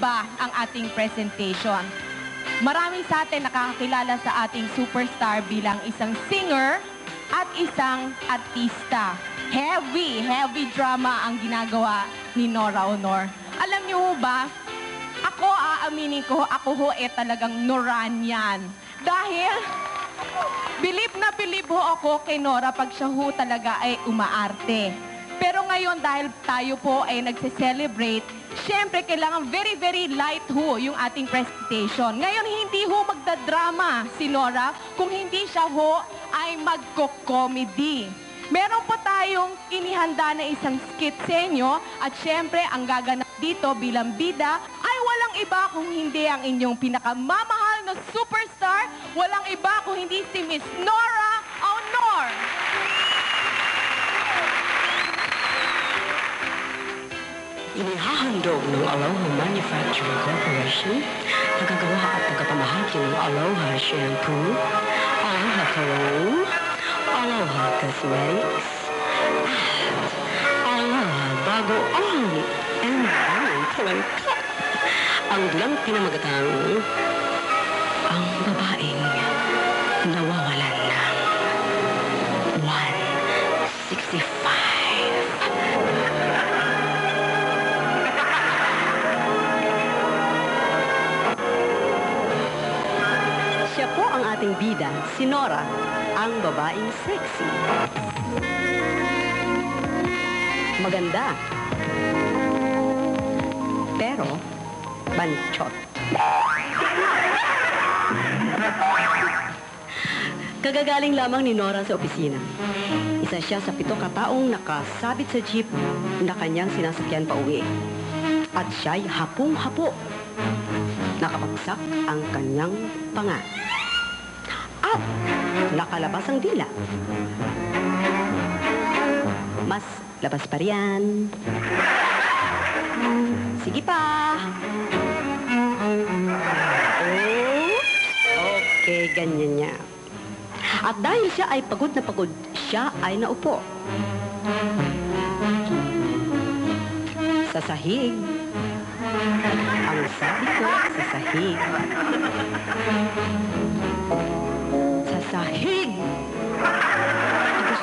iba ang ating presentation. Marami sa atin nakakakilala sa ating superstar bilang isang singer at isang artista. Heavy drama ang ginagawa ni Nora Aunor. Alam niyo ba, ako aaminin ko, ako ho talagang Noranian. Dahil bilib na bilib ho ako kay Nora pag siya ho talaga ay umaarte. Pero ngayon dahil tayo po ay nagse-celebrate, syempre kailangan very light ho yung ating presentation. Ngayon hindi ho magdadrama si Nora kung hindi siya ho ay magko-comedy. Meron po tayong inihanda na isang skit sa inyo at syempre ang gaganap dito bilang bida ay walang iba kung hindi ang inyong pinakamamahal na superstar, walang iba kung hindi si Miss Nora Aunor. Inihahandog ng Aloha Manufacturing Corporation, nagagawa at tagapamahagi ng Aloha Shampoo, Aloha Cologne, Aloha Cosmetics, at Aloha Bago On and Talangka. Ang dulang pinamagatang ang babaeng nawawalan ng 165. Siya po ang ating bida, si Nora, ang babaeng sexy. Maganda. Pero, banchot. Kagagaling lamang ni Nora sa opisina. Isa siya sa 7 kataong nakasabit sa jeep na kanyang sinasakyan pa uwi. At siya'y hapong-hapo. Nakapagsak ang kanyang panga. At nakalabas ang dila. Mas labas pa riyan. Sige pa. Okay, ganyan niya. At dahil siya ay pagod na pagod, siya ay naupo. Sa sahig. Ang sabi ko, sa sahig. Sa sahig!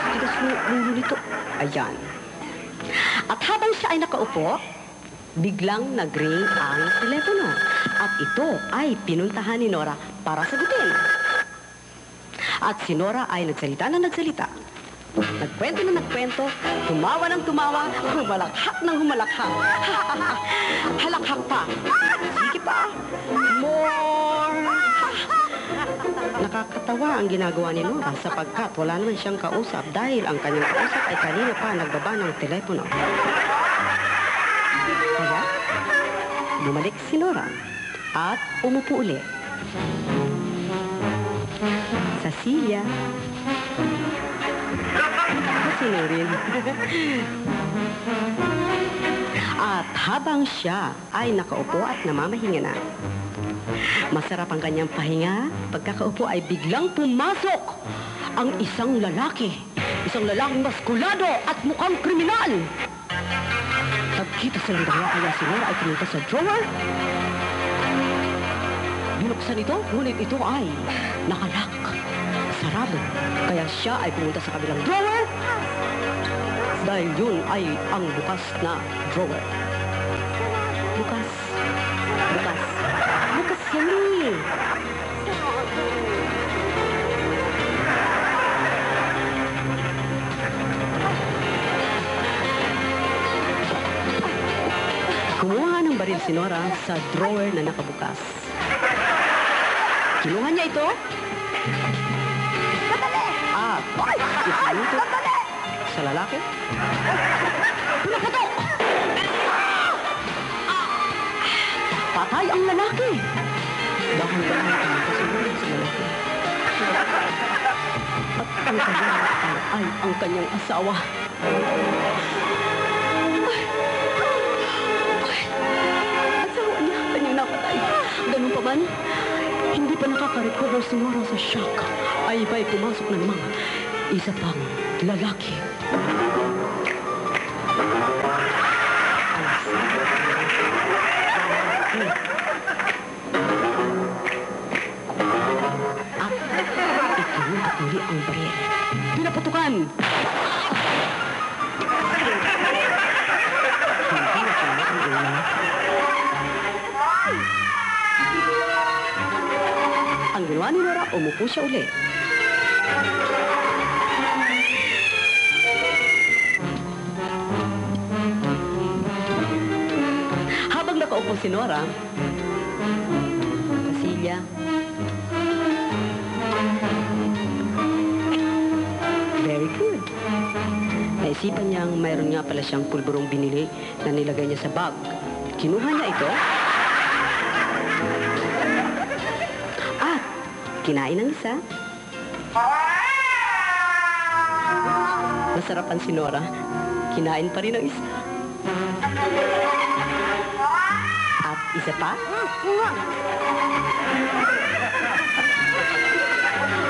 Tigas ulo nito. Ayan. At habang siya ay nakaupo, biglang nag-ring ang telepono. At ito ay pinuntahan ni Nora para sagutin. At si Nora ay nagsalita na nagsalita. Nagkwento na nagkwento, tumawa ng tumawa, humalakhak ng humalakhak. Halakhak pa. Sige pa. More. Nakakatawa ang ginagawa ni Nora sapagkat wala naman siyang kausap dahil ang kanyang kausap ay kanina pa nagbaba ng telepono. Kaya, bumalik si Nora at umupo ulit. Sa silya. Sinurin. At habang siya ay nakaupo at namamahinga na, masarap ang kanyang pahinga, pagkakaupo ay biglang pumasok ang isang lalaki. Isang lalaking maskulado at mukhang kriminal. Nagkita silang dalawa kaya si Nora ay pumunta sa drawer. Binuksan ito, ngunit ito ay nakalak. Sarado. Kaya siya ay pumunta sa kabilang drawer dahil yun ay ang bukas na drawer. Bukas. Bukas. Bukas yan eh. Kumuha ng baril si Nora sa drawer na nakabukas. Kinuha niya ito. At ipinutot sa lalaki. Pinaputok! Patay ang lalaki. Dahan-dahan ang kasunod sa lalaki. At ang kanyang ay ang kanyang asawa. Asawa niya, kanyang napatay. Ganun pa man, hindi pa nakaka-recover si Nora sa shock. Ay ba'y pumasok na naman isa pang lalaki. At itinutuli ang baril. Pinaputukan! Hindi na kanya ang ulo. Ang ginawa ni Nora, umupo siya uli. Habang nakaupo si Nora, kasilya, very good. Naisipan niyang mayroon nga pala siyang pulburong binili na nilagay niya sa bag. Kinuha niya ito at kinain ang isa. Nasarapan si Nora. Kinain pa rin ang isa. At isa pa.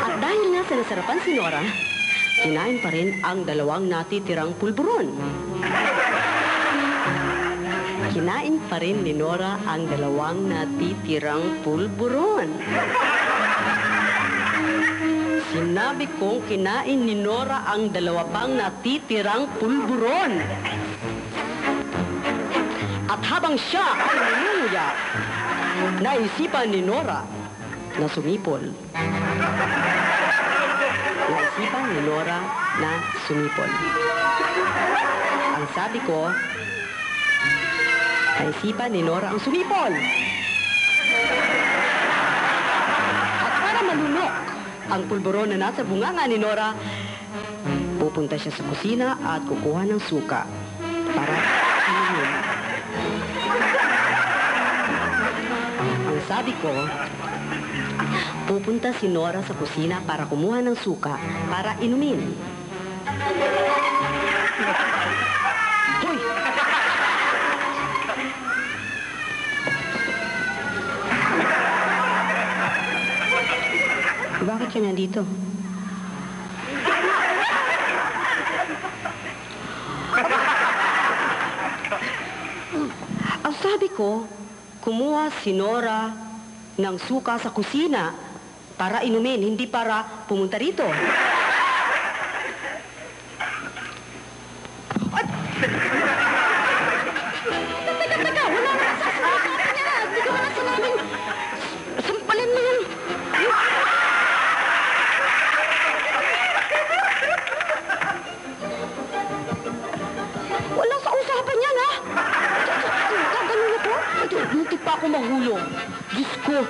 At dahil nga sa nasarapan si Nora, kinain pa rin ang dalawang natitirang pulburon. Kinain pa rin ni Nora ang dalawang natitirang pulburon. Sinabi kong kinain ni Nora ang dalawa pang natitirang pulburon. At habang siya ay nangunguya, naisipan ni Nora na sumipol. Naisipan ni Nora na sumipol. Ang sabi ko, naisipan ni Nora ang sumipol. At para malunok ang pulburon na nasa bunganga ni Nora, pupunta siya sa kusina at kukuha ng suka para inumin. Ang sabi ko, pupunta si Nora sa kusina para kumuha ng suka para inumin. Hoy! Bakit ka nandito? Ang sabi ko, kumuha si Nora ng suka sa kusina para inumin, hindi para pumunta rito. At... Teka, wala na sa suka niya. Hindi ka wala sa namin. Sampalin mo yun. Wala sa usapan yan, ha? Ganun na po? Muntik pa ako mahulog. Diyos ko.